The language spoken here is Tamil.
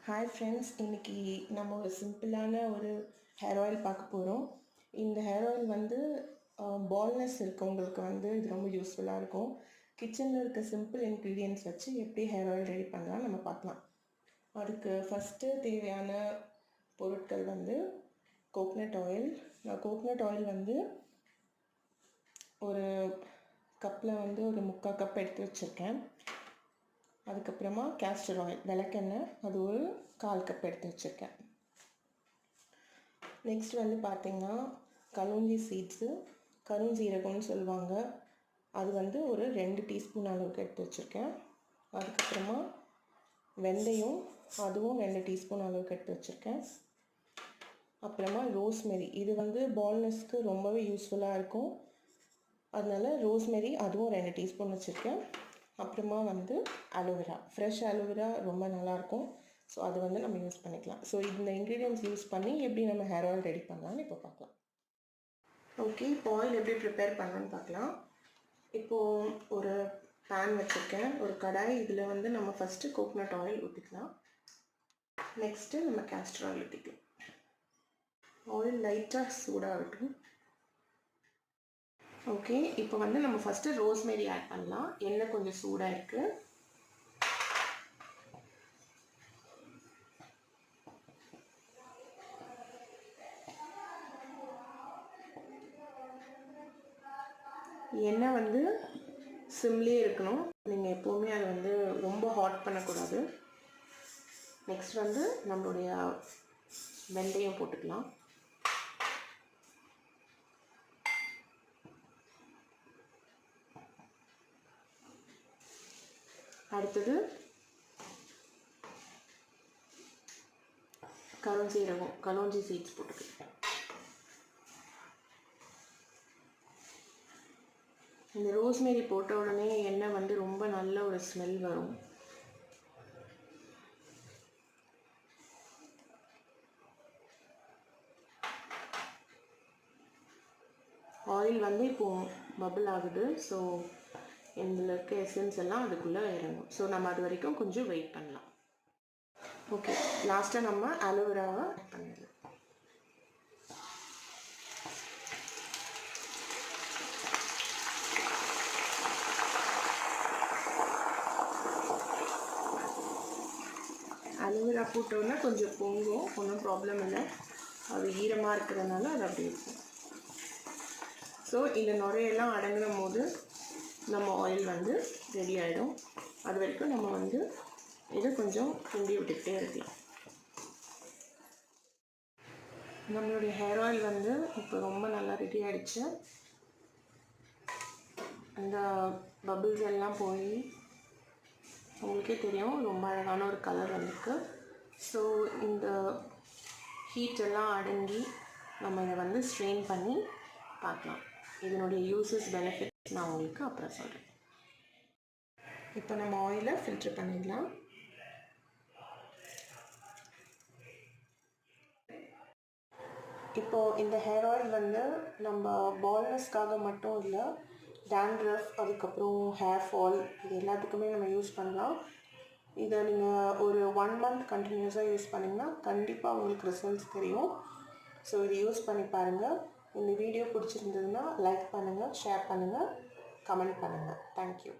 ஹாய் ஃப்ரெண்ட்ஸ், இன்றைக்கி நம்ம ஒரு சிம்பிளான ஒரு ஹேர் ஆயில் பார்க்க போகிறோம். இந்த ஹேர் ஆயில் வந்து பால்னஸ் இருக்கவங்களுக்கு வந்து இது ரொம்ப யூஸ்ஃபுல்லாக இருக்கும். கிச்சனில் இருக்க சிம்பிள் இன்க்ரீடியன்ட்ஸ் வச்சு எப்படி ஹேர் ஆயில் ரெடி பண்ணலாம் நம்ம பார்க்கலாம். அதுக்கு ஃபஸ்ட்டு தேவையான பொருட்கள் வந்து கோகனட் ஆயில். நான் கோகனட் ஆயில் வந்து ஒரு கப்பில் வந்து ஒரு 3/4 கப் எடுத்து வச்சுருக்கேன். அதுக்கப்புறமா கேஸ்டர் ஆயில், விளக்கெண்ணெய், அது ஒரு 1/4 கப் எடுத்து வச்சுருக்கேன். நெக்ஸ்ட் வந்து பார்த்திங்கன்னா கலோஞ்சி சீட்ஸு, கருஞ்சீரகம்னு சொல்லுவாங்க, அது வந்து ஒரு 2 டீஸ்பூன் அளவுக்கு எடுத்து வச்சுருக்கேன். அதுக்கப்புறமா வெந்தயம், அதுவும் 2 டீஸ்பூன் அளவுக்கு எடுத்து வச்சுருக்கேன். அப்புறமா ரோஸ்மெரி, இது வந்து பால்னஸ்க்கு ரொம்பவே யூஸ்ஃபுல்லாக இருக்கும், அதனால் ரோஸ்மெரி அதுவும் 2 டீஸ்பூன் வச்சுருக்கேன். அப்புறமா வந்து அலோவேரா, ஃப்ரெஷ் அலோவேரா ரொம்ப நல்லாயிருக்கும், ஸோ அது வந்து நம்ம யூஸ் பண்ணிக்கலாம். ஸோ இந்த இன்க்ரீடியன்ட்ஸ் யூஸ் பண்ணி எப்படி நம்ம ஹேர் ஆயில் ரெடி பண்ணலாம்னு இப்போ பார்க்கலாம். ஓகே, இப்போ ஆயில் எப்படி ப்ரிப்பேர் பண்ணலான்னு பார்க்கலாம். இப்போது ஒரு பேன் வச்சுருக்கேன், ஒரு கடாய். இதில் வந்து நம்ம ஃபஸ்ட்டு கோகனட் ஆயில் ஊற்றிக்கலாம். நெக்ஸ்ட்டு நம்ம கேஸ்டர் ஆயில் ஊற்றிக்கலாம். ஆயில் லைட்டாக சூடாகட்டும். ஓகே, இப்போ வந்து நம்ம ஃபஸ்ட்டு ரோஸ்மெரி ஆட் பண்ணலாம். எண்ணெய் கொஞ்சம் சூடாக இருக்குது. எண்ணெய் வந்து சிம்லேயே இருக்கணும், நீங்கள் எப்போவுமே அதை வந்து ரொம்ப ஹாட் பண்ணக்கூடாது. நெக்ஸ்ட் வந்து நம்மளுடைய வெந்தயம் போட்டுக்கலாம். அடுத்தது கருஞ்சீரகம், கலோஞ்சி சீட்ஸ் போட்டுக்கலாம். இந்த ரோஸ்மெரி போட்ட உடனே எண்ணெய் வந்து ரொம்ப நல்ல ஒரு ஸ்மெல் வரும். ஆயில் வந்து இப்போது பபிள் ஆகுது, ஸோ இதில் இருக்க எசன்ஸ் எல்லாம் அதுக்குள்ளே இறங்கும். ஸோ நம்ம அது வரைக்கும் கொஞ்சம் வெயிட் பண்ணலாம். ஓகே, லாஸ்ட்டாக நம்ம அலோவேராவை ஆட் பண்ணிடலாம். அலோவேரா போட்டோன்னா கொஞ்சம் பொங்கும், ஒன்றும் ப்ராப்ளம் இல்லை, அது ஈரமாக இருக்கிறதுனால அது அப்படி இருக்கும். ஸோ இந்த நுரையெல்லாம் அடங்கின போது நம்ம ஆயில் வந்து ரெடி ஆகிடும். அது வரைக்கும் நம்ம வந்து இதை கொஞ்சம் கிண்டி விட்டுக்கிட்டே இருக்கலாம். நம்மளுடைய ஹேர் ஆயில் வந்து இப்போ ரொம்ப நல்லா ரெடி ஆகிடுச்சு. அந்த பபிள்ஸ் எல்லாம் போய் உங்களுக்கே தெரியும், ரொம்ப அழகான ஒரு கலர் வந்திருக்கு. ஸோ இந்த ஹீட் எல்லாம் அடங்கி நம்ம இதை வந்து ஸ்ட்ரெயின் பண்ணி பார்க்கலாம். இதனுடைய யூசஸ், பெனிஃபிட் நான் உங்களுக்கு அப்புறம் சொல்கிறேன். இப்போ நம்ம ஆயிலை ஃபில்டர் பண்ணிடலாம். இப்போது இந்த ஹேர் ஆயில் வந்து நம்ம பால்னஸ்க்காக மட்டும் இல்லை, டேண்ட்ரஃப், அதுக்கப்புறம் ஹேர் ஃபால், இது எல்லாத்துக்குமே நம்ம யூஸ் பண்ணலாம். இதை நீங்கள் ஒரு 1 மந்த் கண்டினியூஸாக யூஸ் பண்ணிங்கன்னா கண்டிப்பாக உங்களுக்கு ரிசல்ட்ஸ் தெரியும். ஸோ இது யூஸ் பண்ணி பாருங்கள். இந்த வீடியோ பிடிச்சிருந்ததுன்னா லைக் பண்ணுங்கள், ஷேர் பண்ணுங்கள், கமெண்ட் பண்ணுங்கள். தேங்க்யூ.